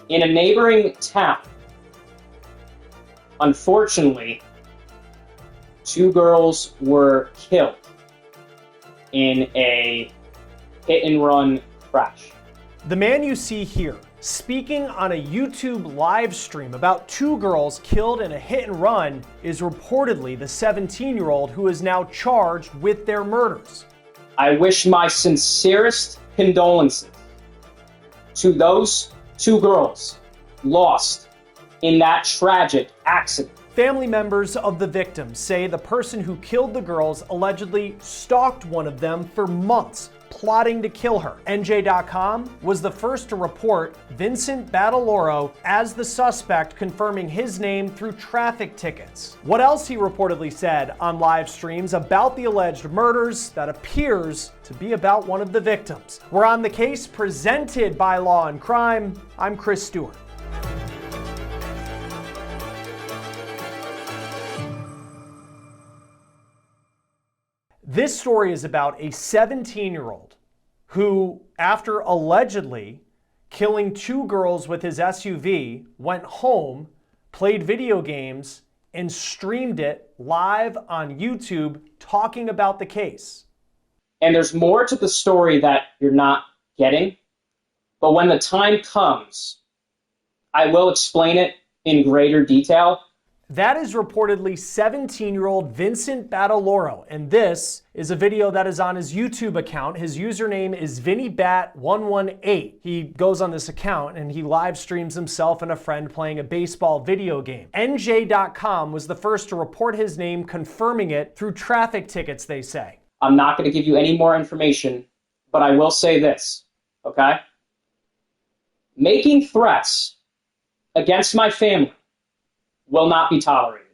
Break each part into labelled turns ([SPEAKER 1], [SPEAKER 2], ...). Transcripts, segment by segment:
[SPEAKER 1] in a neighboring town. Unfortunately, 2 girls were killed in a hit-and-run crash.
[SPEAKER 2] The man you see here, speaking on a YouTube live stream about 2 girls killed in a hit-and-run, is reportedly the 17-year-old who is now charged with their murders.
[SPEAKER 1] I wish my sincerest condolences to those 2 girls lost in that tragic accident.
[SPEAKER 2] Family members of the victims say the person who killed the girls allegedly stalked one of them for months, plotting to kill her. NJ.com was the first to report Vincent Battiloro as the suspect, confirming his name through traffic tickets. What else he reportedly said on live streams about the alleged murders that appears to be about one of the victims. We're on the case presented by Law&Crime. I'm Chris Stewart. This story is about a 17-year-old who, after allegedly killing 2 girls with his SUV, went home, played video games, and streamed it live on YouTube talking about the case.
[SPEAKER 1] And there's more to the story that you're not getting, but when the time comes, I will explain it in greater detail.
[SPEAKER 2] That is reportedly 17-year-old Vincent Battiloro, and this is a video that is on his YouTube account. His username is VinnyBat118. He goes on this account and he live streams himself and a friend playing a baseball video game. NJ.com was the first to report his name, confirming it through traffic tickets, they say.
[SPEAKER 1] I'm not going to give you any more information, but I will say this, okay? Making threats against my family will not be tolerated.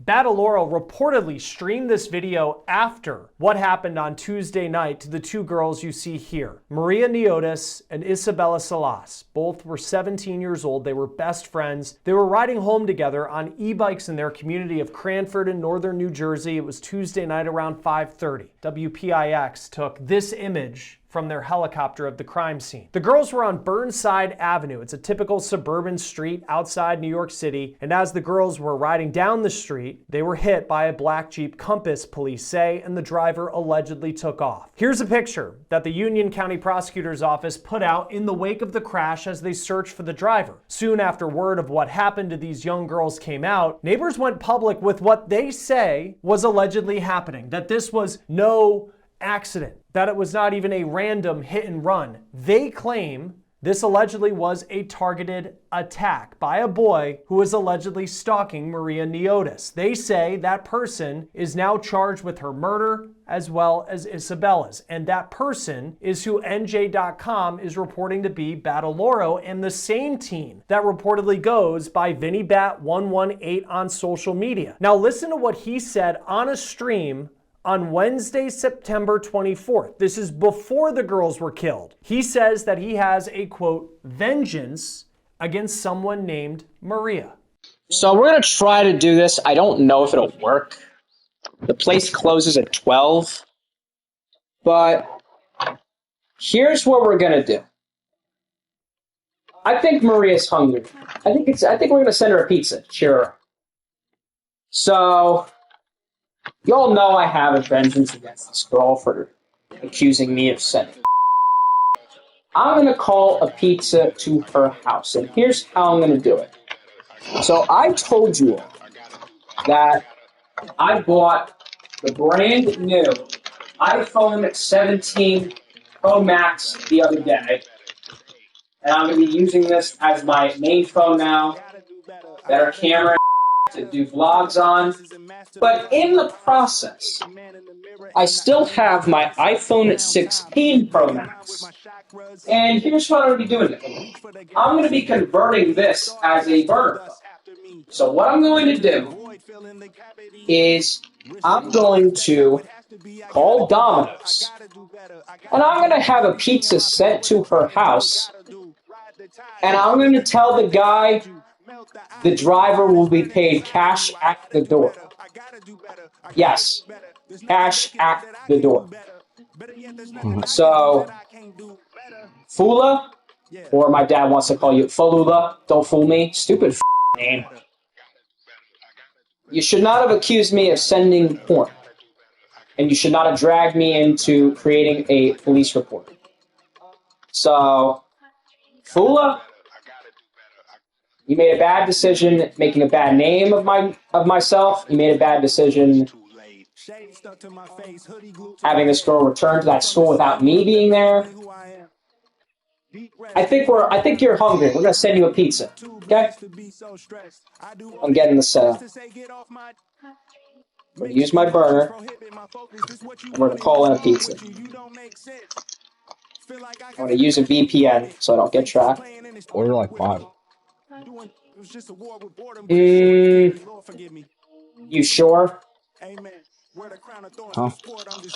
[SPEAKER 2] Battiloro reportedly streamed this video after what happened on Tuesday night to the 2 girls you see here, Maria Niotis and Isabella Salas. Both were 17 years old. They were best friends. They were riding home together on e-bikes in their community of Cranford in northern New Jersey. It was Tuesday night around 5:30. WPIX took this image from their helicopter of the crime scene. The girls were on Burnside Avenue. It's a typical suburban street outside New York City, and as the girls were riding down the street, they were hit by a black Jeep Compass, police say, and the driver allegedly took off. Here's a picture that the Union County Prosecutor's Office put out in the wake of the crash as they searched for the driver. Soon after word of what happened to these young girls came out, neighbors went public with what they say was allegedly happening, that this was no accident, that it was not even a random hit and run. They claim this allegedly was a targeted attack by a boy who was allegedly stalking Maria Niotis. They say that person is now charged with her murder as well as Isabella's, and that person is who NJ.com is reporting to be Battiloro, and the same team that reportedly goes by VinnyBat118 on social media. Now listen to what he said on a stream on Wednesday, September 24th. This is before the girls were killed. He says that he has a, quote, vengeance against someone named Maria.
[SPEAKER 1] So we're going to try to do this. I don't know if it'll work. The place closes at 12. But here's what we're going to do. I think Maria's hungry. I think we're going to send her a pizza. Cheer her up. So y'all know I have a vengeance against this girl for accusing me of sending. I'm going to call a pizza to her house, and here's how I'm going to do it. So I told you all that I bought the brand new iPhone 17 Pro Max the other day, and I'm going to be using this as my main phone now. Better camera to do vlogs on. But in the process, I still have my iPhone 16 Pro Max. And here's what I'm going to be doing. I'm going to be converting this as a burner phone. So what I'm going to do is I'm going to call Domino's, and I'm going to have a pizza sent to her house, and I'm going to tell the guy the driver will be paid cash at the door. Yes, cash at the door. So, Fula, Or my dad wants to call you Falula. Don't fool me. Stupid name. You should not have accused me of sending porn. And you should not have dragged me into creating a police report. So, Fula, you made a bad decision making a bad name of myself. You made a bad decision having this girl return to that school without me being there. I think you're hungry. We're gonna send you a pizza. Okay? I'm getting this set up. I'm gonna use my burner. And we're gonna call in a pizza. I'm gonna use a VPN so I don't get tracked.
[SPEAKER 3] Order like 5.
[SPEAKER 1] You sure?
[SPEAKER 3] Huh?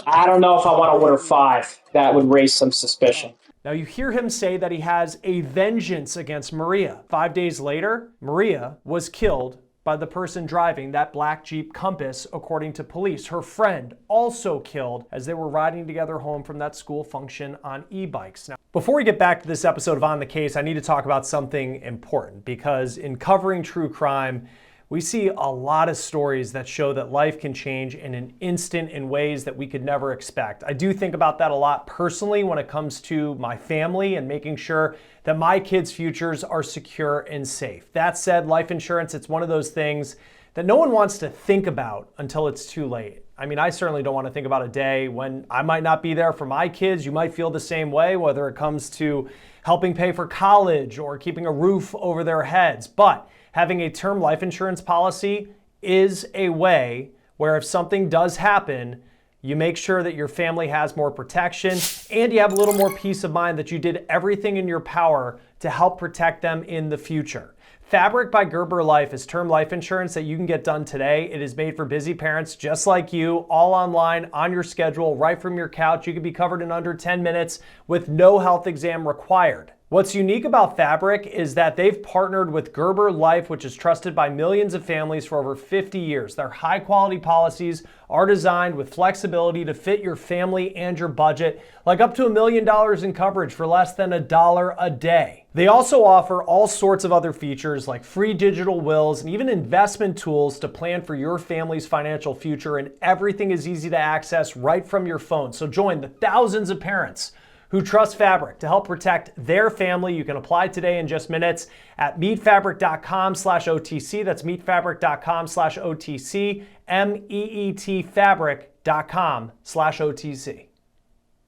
[SPEAKER 1] I don't know if I want to order 5. That would raise some suspicion.
[SPEAKER 2] Now you hear him say that he has a vengeance against Maria. 5 days later, Maria was killed by the person driving that black Jeep Compass, according to police. Her friend also killed as they were riding together home from that school function on e-bikes. Now, before we get back to this episode of On the Case, I need to talk about something important, because in covering true crime, we see a lot of stories that show that life can change in an instant in ways that we could never expect. I do think about that a lot personally when it comes to my family and making sure that my kids' futures are secure and safe. That said, life insurance, it's one of those things that no one wants to think about until it's too late. I mean, I certainly don't want to think about a day when I might not be there for my kids. You might feel the same way, whether it comes to helping pay for college or keeping a roof over their heads. But having a term life insurance policy is a way where if something does happen, you make sure that your family has more protection and you have a little more peace of mind that you did everything in your power to help protect them in the future. Fabric by Gerber Life is term life insurance that you can get done today. It is made for busy parents just like you, all online, on your schedule, right from your couch. You can be covered in under 10 minutes with no health exam required. What's unique about Fabric is that they've partnered with Gerber Life, which is trusted by millions of families for over 50 years. Their high-quality policies are designed with flexibility to fit your family and your budget, like up to $1 million in coverage for less than $1 a day. They also offer all sorts of other features like free digital wills and even investment tools to plan for your family's financial future, and everything is easy to access right from your phone. So join the thousands of parents who trust Fabric to help protect their family. You can apply today in just minutes at meetfabric.com/OTC. That's meetfabric.com/OTC, meetfabric.com/OTC.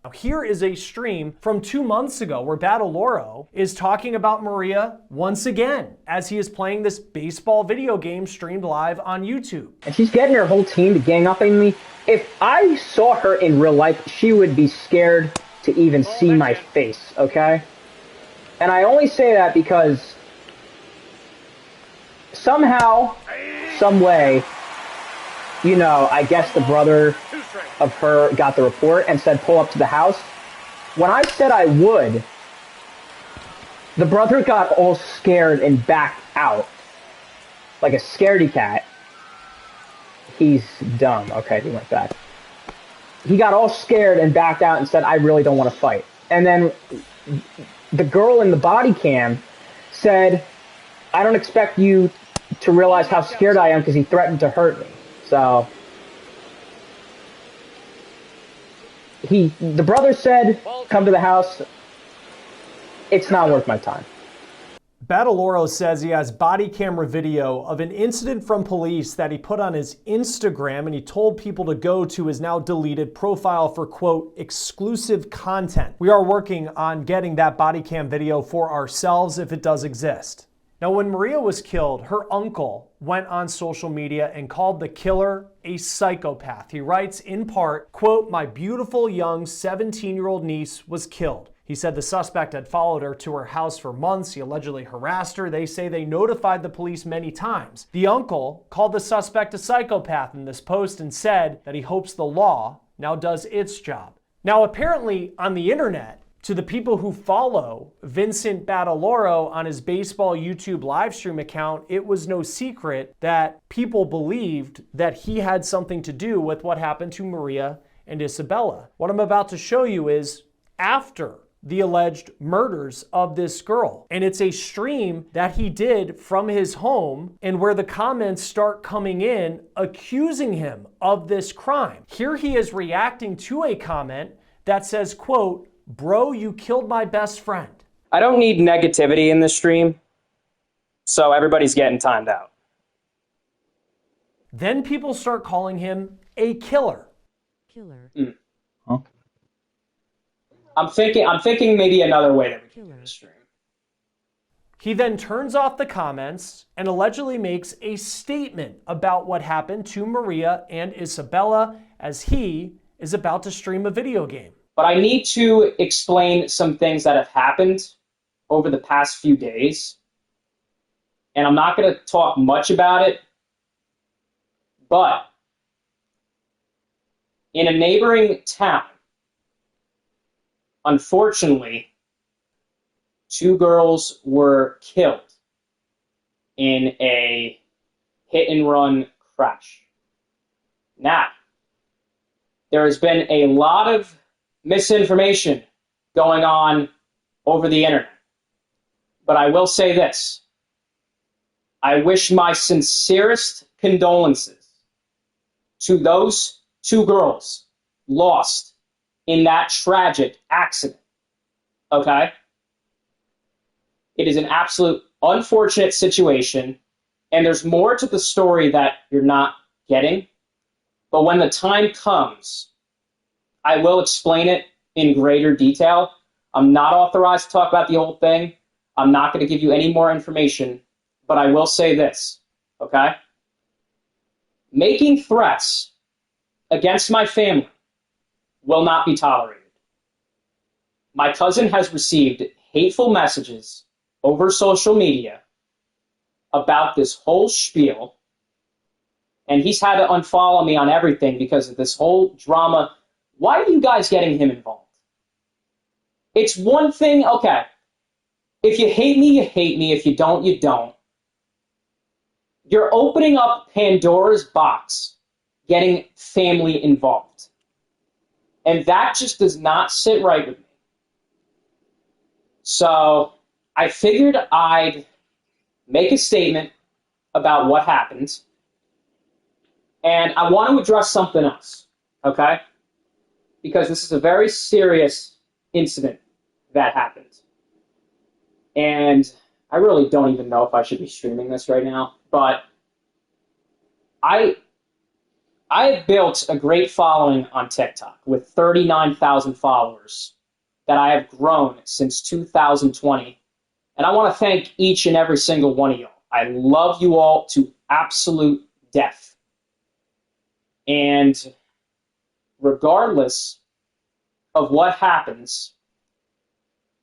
[SPEAKER 2] Now, here is a stream from 2 months ago where Battiloro is talking about Maria once again as he is playing this baseball video game streamed live on YouTube.
[SPEAKER 4] And she's getting her whole team to gang up on me. If I saw her in real life, she would be scared to even see my face, okay? And I only say that because somehow, some way, you know, I guess the brother of her got the report and said pull up to the house. When I said I would, the brother got all scared and backed out like a scaredy cat. He's dumb. Okay, he went back. He got all scared and backed out and said, I really don't want to fight. And then the girl in the body cam said, I don't expect you to realize how scared I am because he threatened to hurt me. So the brother said, come to the house. It's not worth my time.
[SPEAKER 2] Battiloro says he has body camera video of an incident from police that he put on his Instagram, and he told people to go to his now deleted profile for, quote, exclusive content. We are working on getting that body cam video for ourselves if it does exist. Now, when Maria was killed, her uncle went on social media and called the killer a psychopath. He writes in part, quote, my beautiful young 17-year-old niece was killed. He said the suspect had followed her to her house for months. He allegedly harassed her. They say they notified the police many times. The uncle called the suspect a psychopath in this post and said that he hopes the law now does its job. Now, apparently on the internet, to the people who follow Vincent Battiloro on his baseball YouTube live stream account, it was no secret that people believed that he had something to do with what happened to Maria and Isabella. What I'm about to show you is after the alleged murders of this girl. And it's a stream that he did from his home and where the comments start coming in accusing him of this crime. Here he is reacting to a comment that says, quote, "Bro, you killed my best friend."
[SPEAKER 1] I don't need negativity in this stream, so everybody's getting timed out.
[SPEAKER 2] Then people start calling him a killer.
[SPEAKER 4] Huh?
[SPEAKER 1] I'm thinking maybe another way that we can do this stream.
[SPEAKER 2] He then turns off the comments and allegedly makes a statement about what happened to Maria and Isabella as he is about to stream a video game.
[SPEAKER 1] But I need to explain some things that have happened over the past few days. And I'm not going to talk much about it, but in a neighboring town, unfortunately, 2 girls were killed in a hit-and-run crash. Now, there has been a lot of misinformation going on over the internet. But I will say this. I wish my sincerest condolences to those 2 girls lost in that tragic accident. Okay? It is an absolute unfortunate situation, and there's more to the story that you're not getting. But when the time comes, I will explain it in greater detail. I'm not authorized to talk about the whole thing. I'm not going to give you any more information, but I will say this, okay? Making threats against my family will not be tolerated. My cousin has received hateful messages over social media about this whole spiel, and he's had to unfollow me on everything because of this whole drama. Why are you guys getting him involved? It's one thing, okay, if you hate me, you hate me. If you don't, you don't. You're opening up Pandora's box, getting family involved. And that just does not sit right with me. So I figured I'd make a statement about what happened. And I want to address something else, okay? Because this is a very serious incident that happened. And I really don't even know if I should be streaming this right now, but I have built a great following on TikTok with 39,000 followers that I have grown since 2020. And I want to thank each and every single one of y'all. I love you all to absolute death. And regardless of what happens,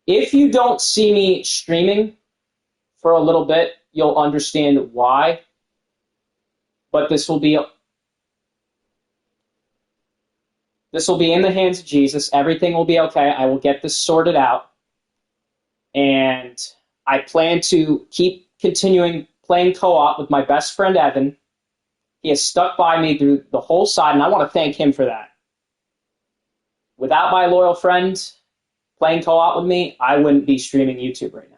[SPEAKER 1] if you don't see me streaming for a little bit, you'll understand why. But this will be in the hands of Jesus. Everything will be okay. I will get this sorted out. And I plan to keep continuing playing co-op with my best friend, Evan. He has stuck by me through the whole side, and I want to thank him for that. Without my loyal friend playing co-op with me, I wouldn't be streaming YouTube right now.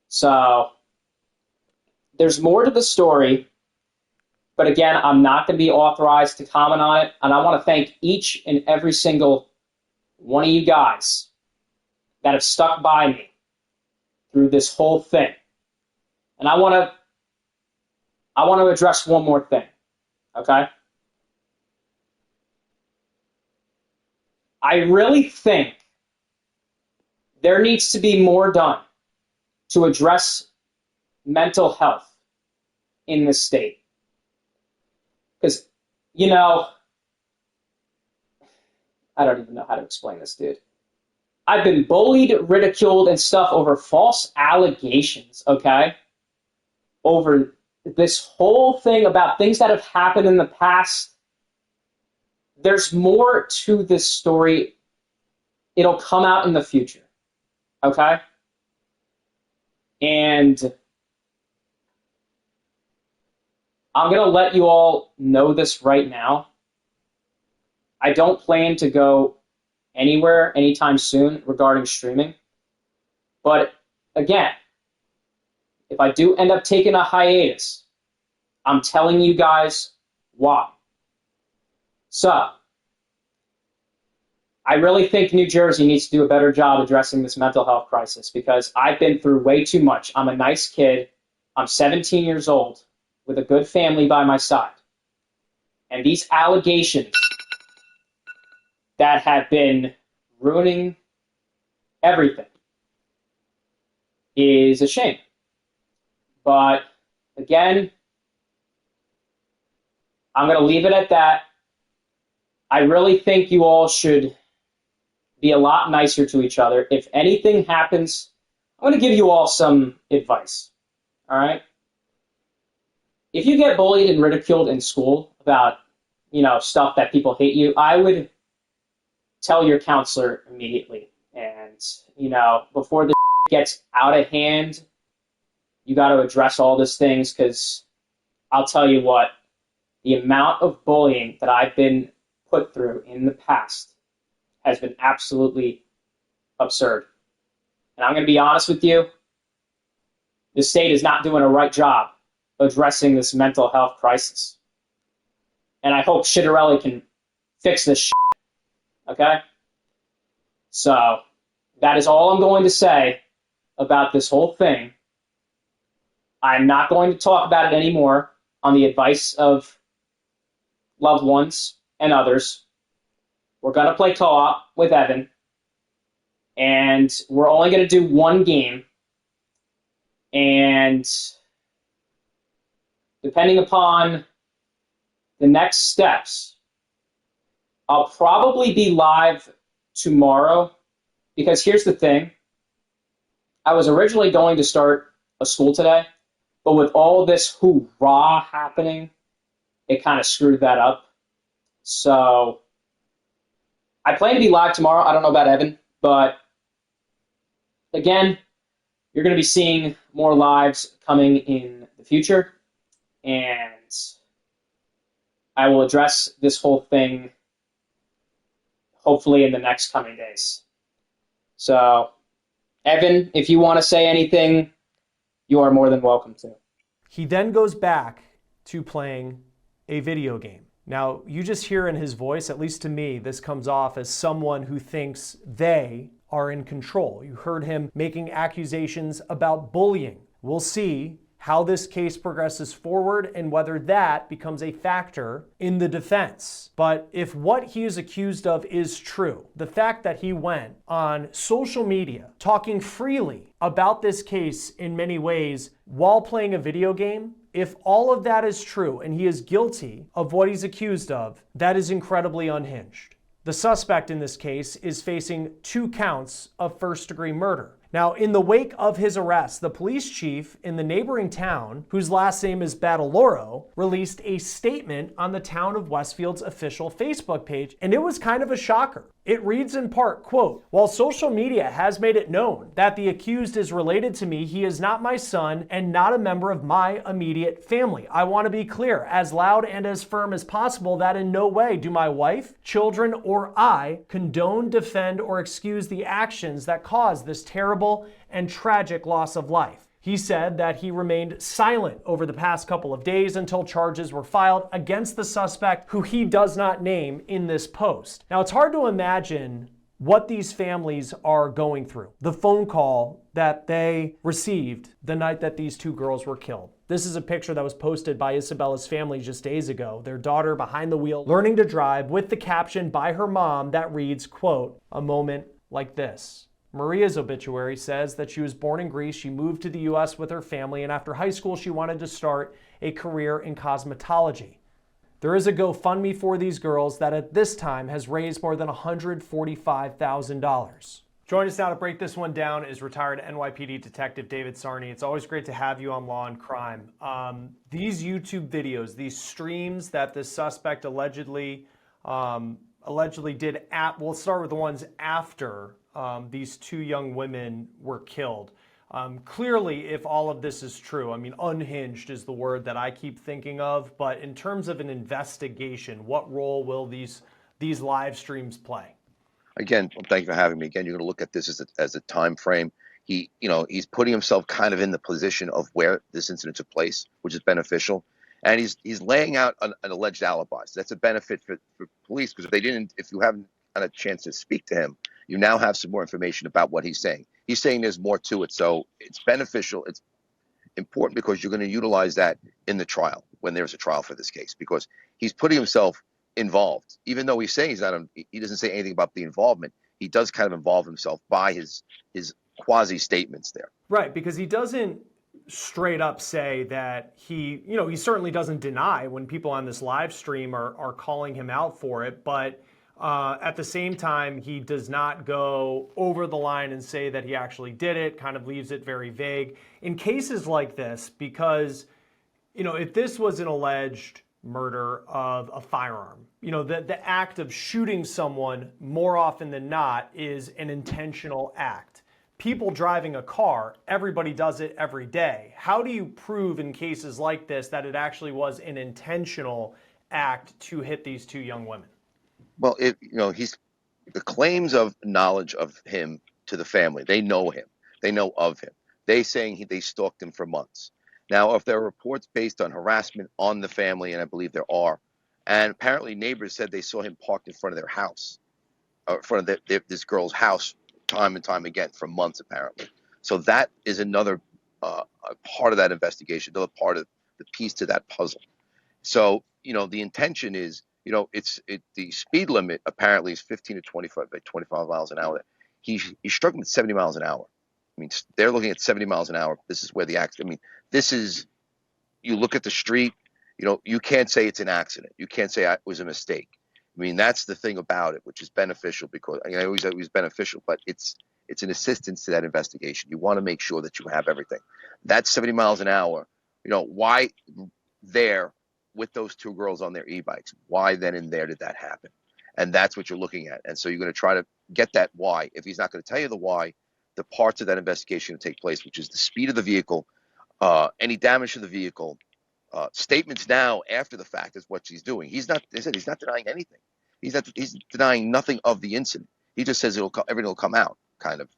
[SPEAKER 1] So there's more to the story. But again, I'm not going to be authorized to comment on it. And I want to thank each and every single one of you guys that have stuck by me through this whole thing. And I want to address one more thing, okay? I really think there needs to be more done to address mental health in this state. Because, you know, I don't even know how to explain this, dude. I've been bullied, ridiculed, and stuff over false allegations, okay? Over this whole thing about things that have happened in the past. There's more to this story. It'll come out in the future, okay? And I'm going to let you all know this right now. I don't plan to go anywhere anytime soon regarding streaming. But again, if I do end up taking a hiatus, I'm telling you guys why. So, I really think New Jersey needs to do a better job addressing this mental health crisis because I've been through way too much. I'm a nice kid. I'm 17 years old with a good family by my side. And these allegations that have been ruining everything is a shame. But again, I'm going to leave it at that. I really think you all should be a lot nicer to each other. If anything happens, I'm going to give you all some advice. All right? If you get bullied and ridiculed in school about, stuff that people hate you, I would tell your counselor immediately. And, before this gets out of hand, you got to address all these things because I'll tell you what, the amount of bullying that I've been put through in the past has been absolutely absurd. And I'm going to be honest with you, the state is not doing a right job addressing this mental health crisis. And I hope Shitterelli can fix this shit, okay? So, that is all I'm going to say about this whole thing. I'm not going to talk about it anymore on the advice of loved ones and others. We're going to play co-op with Evan. And we're only going to do one game. And depending upon the next steps, I'll probably be live tomorrow. Because here's the thing. I was originally going to start a school today. But with all this hoorah happening, it kind of screwed that up. So I plan to be live tomorrow. I don't know about Evan, but again, you're going to be seeing more lives coming in the future, and I will address this whole thing hopefully in the next coming days. So, Evan, if you want to say anything, you are more than welcome to.
[SPEAKER 2] He then goes back to playing a video game. Now, you just hear in his voice, at least to me, this comes off as someone who thinks they are in control. You heard him making accusations about bullying. We'll see how this case progresses forward and whether that becomes a factor in the defense. But if what he is accused of is true, the fact that he went on social media talking freely about this case in many ways while playing a video game, if all of that is true and he is guilty of what he's accused of, that is incredibly unhinged. The suspect in this case is facing 2 counts of first-degree murder. Now, in the wake of his arrest, the police chief in the neighboring town, whose last name is Battiloro, released a statement on the town of Westfield's official Facebook page, and it was kind of a shocker. It reads in part, quote, "While social media has made it known that the accused is related to me, he is not my son and not a member of my immediate family. I want to be clear, as loud and as firm as possible, that in no way do my wife, children, or I condone, defend, or excuse the actions that caused this terrible and tragic loss of life." He said that he remained silent over the past couple of days until charges were filed against the suspect, who he does not name in this post. Now, it's hard to imagine what these families are going through. The phone call that they received the night that these 2 girls were killed. This is a picture that was posted by Isabella's family just days ago. Their daughter behind the wheel, learning to drive, with the caption by her mom that reads, quote, "A moment like this." Maria's obituary says that she was born in Greece, she moved to the US with her family, and after high school, she wanted to start a career in cosmetology. There is a GoFundMe for these girls that at this time has raised more than $145,000. Join us now to break this one down is retired NYPD Detective David Sarney. It's always great to have you on Law and Crime. These YouTube videos, these streams that the suspect allegedly did we'll start with the ones after these 2 young women were killed. Clearly, if all of this is true, I mean, unhinged is the word that I keep thinking of, but in terms of an investigation, what role will these live streams play?
[SPEAKER 3] Again, well, thank you for having me. Again, you're going to look at this as a time frame. He's putting himself kind of in the position of where this incident took place, which is beneficial, and he's laying out an alleged alibi. So that's a benefit for police, because if you haven't had a chance to speak to him, you now have some more information about what he's saying. He's saying there's more to it, so it's beneficial. It's important because you're going to utilize that in the trial when there's a trial for this case, because he's putting himself involved, even though he's saying he doesn't say anything about the involvement. He does kind of involve himself by his quasi statements there.
[SPEAKER 2] Right, because he doesn't straight up say that he certainly doesn't deny when people on this live stream are calling him out for it, but at the same time, he does not go over the line and say that he actually did it, kind of leaves it very vague. In cases like this, because, if this was an alleged murder of a firearm, the act of shooting someone more often than not is an intentional act. People driving a car, everybody does it every day. How do you prove in cases like this that it actually was an intentional act to hit these two young women?
[SPEAKER 3] Well, he's the claims of knowledge of him to the family. They know him. They know of him. They saying they stalked him for months. Now, if there are reports based on harassment on the family, and I believe there are, and apparently neighbors said they saw him parked in front of their house, in front of this girl's house, time and time again for months, apparently. So that is another part of that investigation, another part of the piece to that puzzle. So, the intention is, the speed limit apparently is 15 to 25 miles an hour. He's struck at 70 miles an hour. I mean, they're looking at 70 miles an hour. This is where the accident, you look at the street, you can't say it's an accident. You can't say it was a mistake. I mean, that's the thing about it, which is beneficial, because I always say it was beneficial, but it's an assistance to that investigation. You want to make sure that you have everything. That's 70 miles an hour. Why there with those two girls on their e-bikes? Why then and there did that happen? And that's what you're looking at. And so you're going to try to get that why. If he's not going to tell you the why, the parts of that investigation to take place, which is the speed of the vehicle, any damage to the vehicle, statements now after the fact is what she's doing. He's not denying anything. He's denying nothing of the incident. He just says everything will come out, kind of,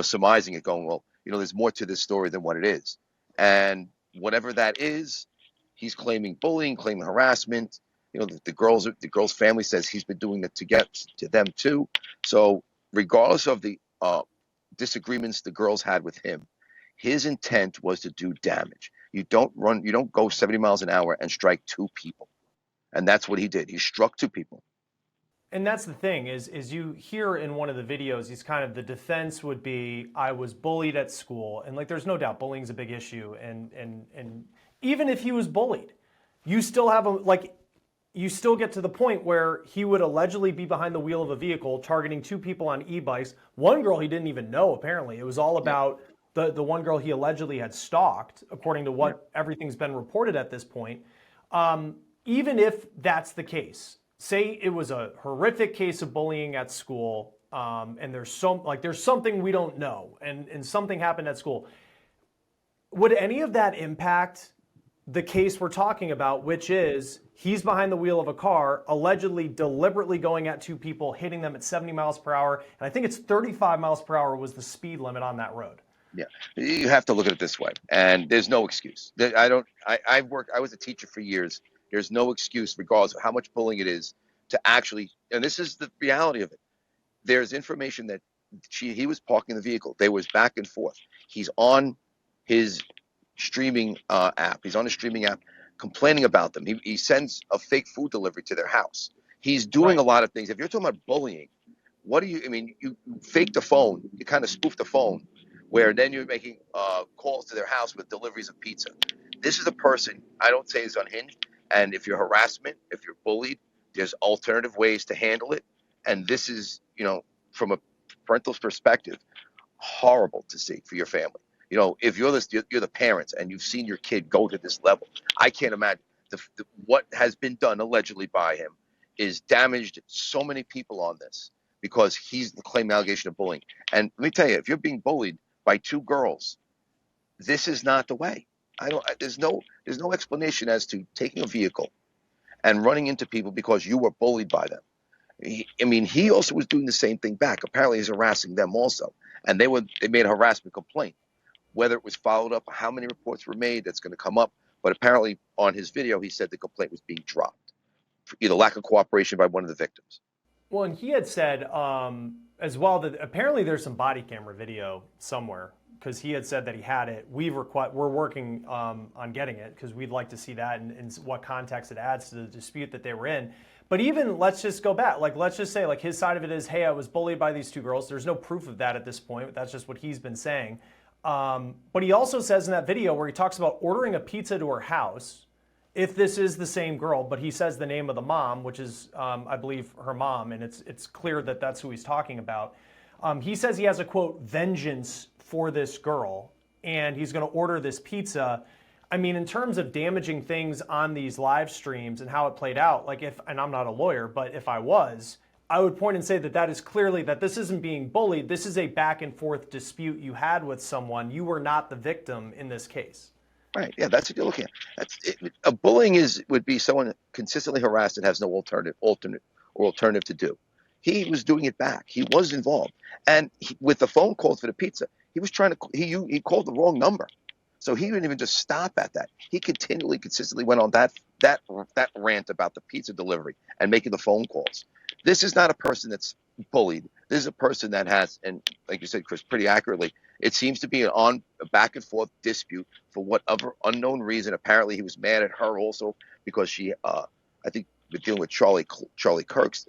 [SPEAKER 3] surmising it, going, well, there's more to this story than what it is. And whatever that is, he's claiming bullying, claiming harassment. The girl's family says he's been doing it to get to them too. So regardless of the disagreements the girls had with him, his intent was to do damage. You don't go 70 miles an hour and strike two people. And that's what he did. He struck two people.
[SPEAKER 2] And that's the thing is you hear in one of the videos, he's kind of, the defense would be, I was bullied at school. And there's no doubt bullying's a big issue. And even if he was bullied, you still have you still get to the point where he would allegedly be behind the wheel of a vehicle targeting two people on e-bikes. One girl he didn't even know, apparently. It was all about the one girl he allegedly had stalked, according to what everything's been reported at this point. Even if that's the case, say it was a horrific case of bullying at school, and there's something we don't know, and something happened at school. Would any of that impact the case we're talking about, which is he's behind the wheel of a car, allegedly deliberately going at two people, hitting them at 70 miles per hour, and I think it's 35 miles per hour was the speed limit on that road?
[SPEAKER 3] Yeah, you have to look at it this way, and there's no excuse. I was a teacher for years. There's no excuse, regardless of how much bullying it is, to actually, and this is the reality of it. There's information that he was parking the vehicle. They was back and forth. He's on his streaming app. He's on a streaming app complaining about them. He sends a fake food delivery to their house. He's doing a lot of things. If you're talking about bullying, you fake the phone. You kind of spoof the phone, where then you're making calls to their house with deliveries of pizza. This is a person, I don't say is unhinged. And if you're harassment, if you're bullied, there's alternative ways to handle it. And this is, from a parental perspective, horrible to see for your family. If you're the parents and you've seen your kid go to this level, I can't imagine what has been done allegedly by him is damaged so many people on this, because he's the claim allegation of bullying. And let me tell you, if you're being bullied by two girls, this is not the way. There's no explanation as to taking a vehicle and running into people because you were bullied by them. He also was doing the same thing back. Apparently, he's harassing them also, and they made a harassment complaint. Whether it was followed up, how many reports were made, that's going to come up. But apparently, on his video, he said the complaint was being dropped for either lack of cooperation by one of the victims.
[SPEAKER 2] Well, and he had said as well that apparently there's some body camera video somewhere, because he had said that he had it. We're working on getting it because we'd like to see that and what context it adds to the dispute that they were in. But even, let's just go back. Like, let's just say, like, his side of it is, hey, I was bullied by these two girls. There's no proof of that at this point. That's just what he's been saying. But he also says in that video where he talks about ordering a pizza to her house, if this is the same girl, but he says the name of the mom, which is, I believe, her mom, and it's clear that that's who he's talking about. He says he has a, quote, vengeance for this girl, and he's going to order this pizza. I mean, in terms of damaging things on these live streams and how it played out, like and I'm not a lawyer, but if I was, I would point and say that is clearly that this isn't being bullied. This is a back and forth dispute you had with someone. You were not the victim in this case.
[SPEAKER 3] Right. Yeah, that's what you're looking at. A bullying would be someone consistently harassed and has no alternative to do. He was doing it back. He was involved, and with the phone calls for the pizza, he was trying to. He called the wrong number. So he didn't even just stop at that. He consistently went on that rant about the pizza delivery and making the phone calls. This is not a person that's bullied. This is a person that has, and like you said, Chris, pretty accurately, it seems to be a back and forth dispute for whatever unknown reason. Apparently, he was mad at her also because she, I think, with dealing with Charlie Kirk's,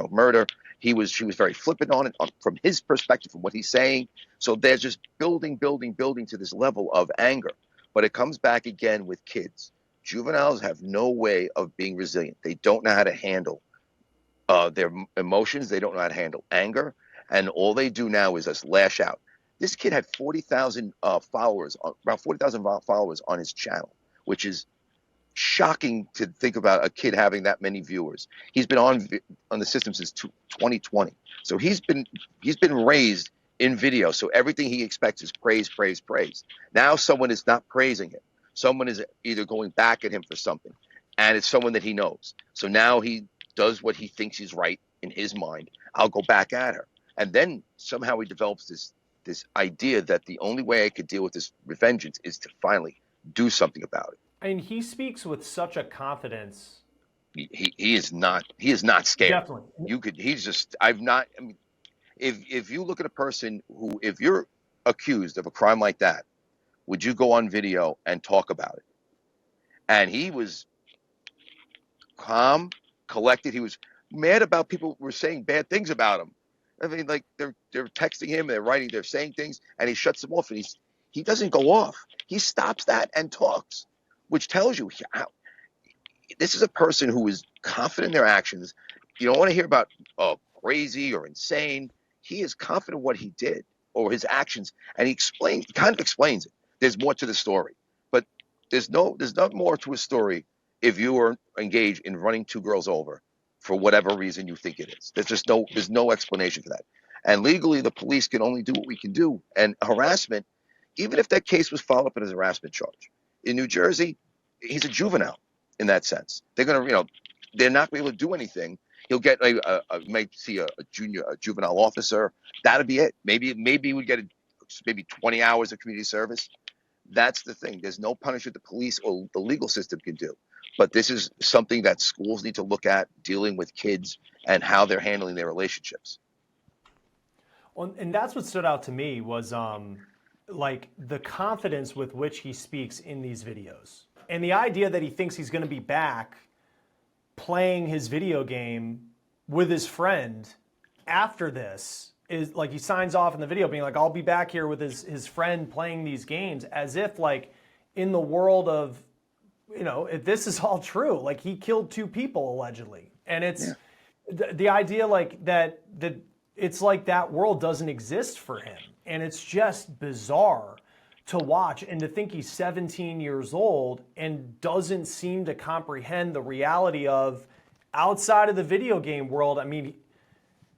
[SPEAKER 3] murder. She was very flippant on it from his perspective, from what he's saying. So they're just building to this level of anger. But it comes back again with kids. Juveniles have no way of being resilient. They don't know how to handle their emotions. They don't know how to handle anger. And all they do now is just lash out. This kid had 40,000 followers, around 40,000 followers on his channel, which is shocking to think about a kid having that many viewers. He's been on the system since 2020. So he's been raised in video. So everything he expects is praise. Now someone is not praising him. Someone is either going back at him for something, and it's someone that he knows. So now he does what he thinks is right in his mind. I'll go back at her. And then somehow he develops this idea that the only way I could deal with this vengeance is to finally do something about it.
[SPEAKER 2] And he speaks with such a confidence.
[SPEAKER 3] He is not scared.
[SPEAKER 2] Definitely.
[SPEAKER 3] If you look at a person who, if you're accused of a crime like that, would you go on video and talk about it? And he was calm, collected. He was mad about people who were saying bad things about him. I mean, like they're texting him, they're saying things, and he shuts them off, and he doesn't go off. He stops that and talks, which tells you this is a person who is confident in their actions. You don't want to hear about crazy or insane. He is confident in what he did or his actions, and he kind of explains it. There's more to the story, but there's not more to a story if you are engaged in running two girls over for whatever reason you think it is. There's no explanation for that. And legally, the police can only do what we can do. And harassment, even if that case was followed up as a harassment charge, in New Jersey, he's a juvenile in that sense. They're gonna, they're not going to be able to do anything. He'll get might see a juvenile officer. That'll be it. Maybe he would get maybe 20 hours of community service. That's the thing. There's no punishment the police or the legal system can do. But this is something that schools need to look at, dealing with kids and how they're handling their relationships.
[SPEAKER 2] Well, and that's what stood out to me was like the confidence with which he speaks in these videos. And the idea that he thinks he's going to be back playing his video game with his friend after this is like he signs off in the video being like, I'll be back here with his friend playing these games, as if like in the world of, if this is all true, like he killed two people allegedly. And it's the idea like that it's like that world doesn't exist for him. And it's just bizarre to watch and to think he's 17 years old and doesn't seem to comprehend the reality of outside of the video game world. I mean,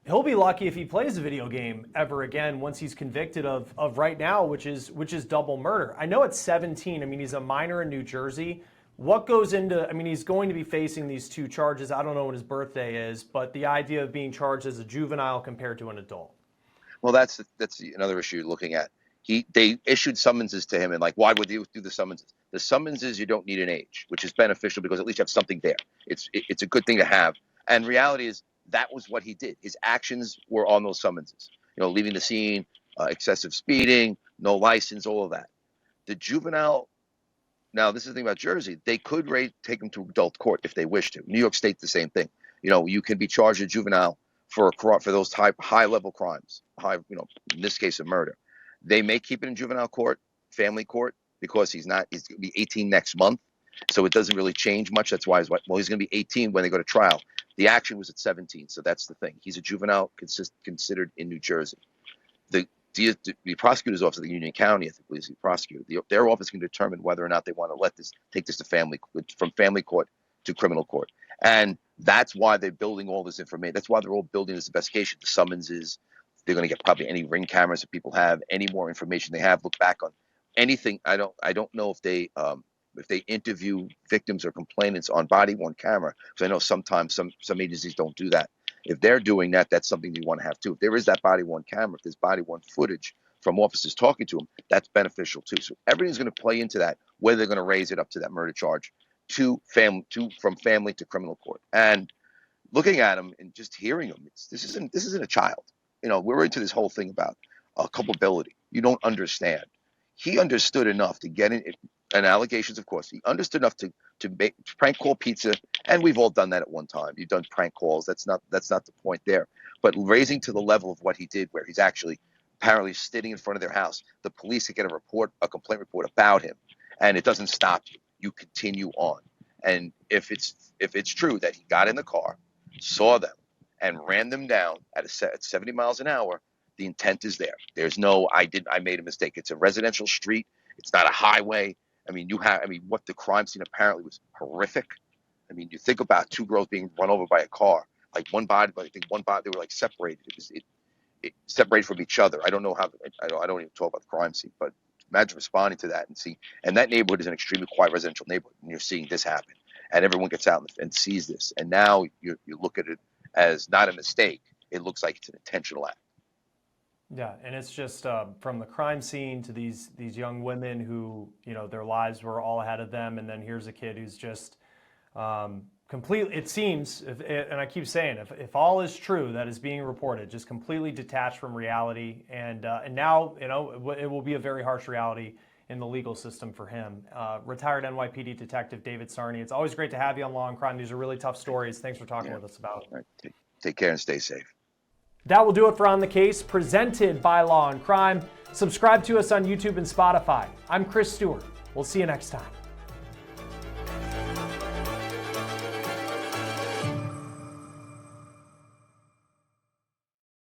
[SPEAKER 2] he'll be lucky if he plays a video game ever again once he's convicted of right now, which is double murder. I know at 17, I mean, he's a minor in New Jersey, What goes into, I mean, he's going to be facing these 2 charges. I don't know what his birthday is, but the idea of being charged as a juvenile compared to an adult.
[SPEAKER 3] Well, that's another issue you're looking at. They issued summonses to him, and like, why would they do the summonses? The summonses, you don't need an age, which is beneficial because at least you have something there. It's a good thing to have. And reality is that was what he did. His actions were on those summonses. You know, leaving the scene, excessive speeding, no license, all of that. The juvenile. Now, this is the thing about Jersey. They could take him to adult court if they wish to. New York State's the same thing. You know, you can be charged a juvenile for those high level crimes. In this case, of murder. They may keep it in juvenile court, family court, because he's going to be 18 next month. So it doesn't really change much. That's why he's going to be 18 when they go to trial. The action was at 17. So that's the thing. He's a juvenile considered in New Jersey. The prosecutor's office of the Union County, I think, is the prosecutor. Their office can determine whether or not they want to take this to from family court to criminal court. And that's why they're building all this information. That's why they're all building this investigation. The summonses. They're going to get probably any ring cameras that people have, any more information they have. Look back on anything. I don't know if they interview victims or complainants on body-worn camera, because I know sometimes some agencies don't do that. If they're doing that, that's something you want to have too. If there is that body-worn camera, if there's body-worn footage from officers talking to them, that's beneficial too. So everything's going to play into that, whether they're going to raise it up to that murder charge, from family to criminal court. And looking at him and just hearing him, this isn't a child. You know, we're into this whole thing about culpability. You don't understand. He understood enough to get in, and allegations, of course. He understood enough to prank call pizza, and we've all done that at one time. You've done prank calls. That's not the point there. But raising to the level of what he did, where he's actually apparently sitting in front of their house, the police get a complaint report about him, and it doesn't stop you. You continue on. And if it's true that he got in the car, saw them, and ran them down at 70 miles an hour, the intent is there. There's no, I made a mistake. It's a residential street. It's not a highway. I mean, what the crime scene apparently was horrific. I mean, you think about 2 girls being run over by a car, like one body, but I think one body, they were like separated. It separated from each other. I don't know how, I don't even talk about the crime scene, but imagine responding to that and that neighborhood is an extremely quiet residential neighborhood, and you're seeing this happen, and everyone gets out and sees this. And now you look at it as not a mistake. It looks like it's an intentional act.
[SPEAKER 2] Yeah, and it's just from the crime scene to these young women who, you know, their lives were all ahead of them, and then here's a kid who's just completely, it seems, and I keep saying, if all is true that is being reported, just completely detached from reality, and now, you know, it will be a very harsh reality in the legal system for him. Retired NYPD Detective David Sarney, it's always great to have you on Law and Crime. These are really tough stories. Thanks for talking with us about it.
[SPEAKER 3] All right. Take care and stay safe.
[SPEAKER 2] That will do it for On the Case, presented by Law and Crime. Subscribe to us on YouTube and Spotify. I'm Chris Stewart. We'll see you next time.